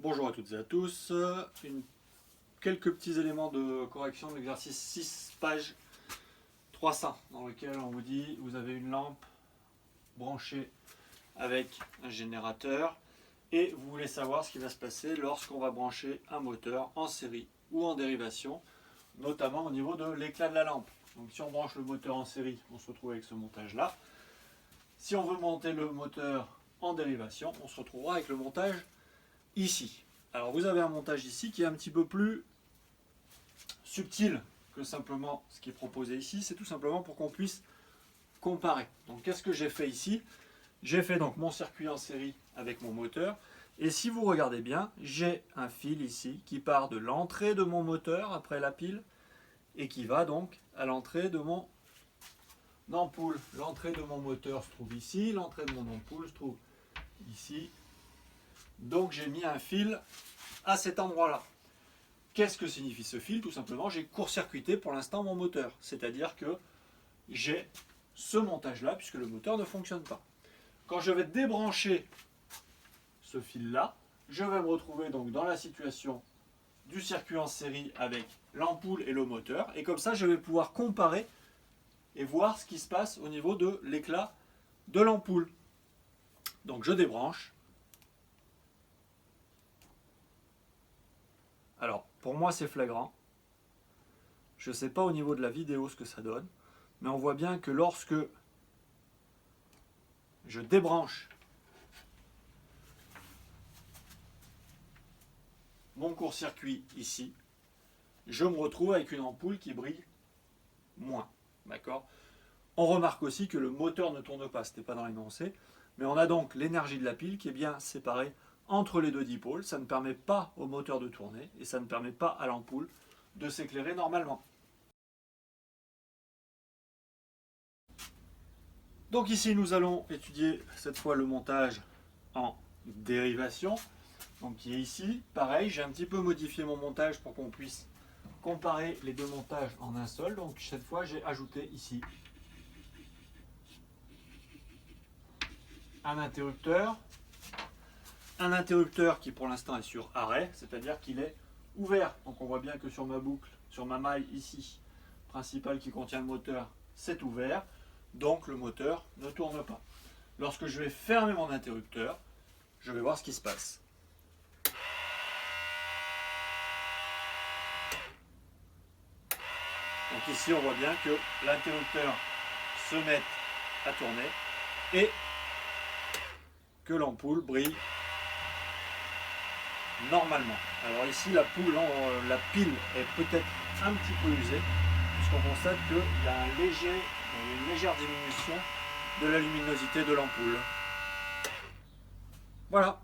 Bonjour à toutes et à tous. Quelques petits éléments de correction de l'exercice 6 page 300 dans lequel on vous dit vous avez une lampe branchée avec un générateur et vous voulez savoir ce qui va se passer lorsqu'on va brancher un moteur en série ou en dérivation, notamment au niveau de l'éclat de la lampe. Donc si on branche le moteur en série, on se retrouve avec ce montage là. Si on veut monter le moteur en dérivation, on se retrouvera avec le montage ici. Alors vous avez un montage ici qui est un petit peu plus subtil que simplement ce qui est proposé ici. C'est tout simplement pour qu'on puisse comparer. Donc qu'est-ce que j'ai fait ici? J'ai fait donc mon circuit en série avec mon moteur. Et si vous regardez bien, j'ai un fil ici qui part de l'entrée de mon moteur après la pile et qui va donc à l'entrée de mon ampoule. L'entrée de mon moteur se trouve ici, l'entrée de mon ampoule se trouve ici. Donc j'ai mis un fil à cet endroit-là. Qu'est-ce que signifie ce fil? Tout simplement, j'ai court-circuité pour l'instant mon moteur. C'est-à-dire que j'ai ce montage-là, puisque le moteur ne fonctionne pas. Quand je vais débrancher ce fil-là, je vais me retrouver donc dans la situation du circuit en série avec l'ampoule et le moteur. Et comme ça, je vais pouvoir comparer et voir ce qui se passe au niveau de l'éclat de l'ampoule. Donc je débranche. Alors, pour moi, c'est flagrant. Je ne sais pas au niveau de la vidéo ce que ça donne, mais on voit bien que lorsque je débranche mon court-circuit ici, je me retrouve avec une ampoule qui brille moins. D'accord ? On remarque aussi que le moteur ne tourne pas, ce n'était pas dans l'énoncé, mais on a donc l'énergie de la pile qui est bien séparée entre les deux dipôles. Ça ne permet pas au moteur de tourner et ça ne permet pas à l'ampoule de s'éclairer normalement. Donc ici nous allons étudier cette fois le montage en dérivation, donc qui est ici. Pareil, j'ai un petit peu modifié mon montage pour qu'on puisse comparer les deux montages en un seul. Donc cette fois j'ai ajouté ici un interrupteur qui pour l'instant est sur arrêt, c'est-à-dire qu'il est ouvert. Donc on voit bien que sur ma boucle, sur ma maille ici, principale qui contient le moteur, c'est ouvert. Donc le moteur ne tourne pas. Lorsque je vais fermer mon interrupteur, je vais voir ce qui se passe. Donc ici on voit bien que l'interrupteur se met à tourner et que l'ampoule brille normalement. Alors ici la pile est peut-être un petit peu usée puisqu'on constate qu'il y a une légère diminution de la luminosité de l'ampoule. Voilà.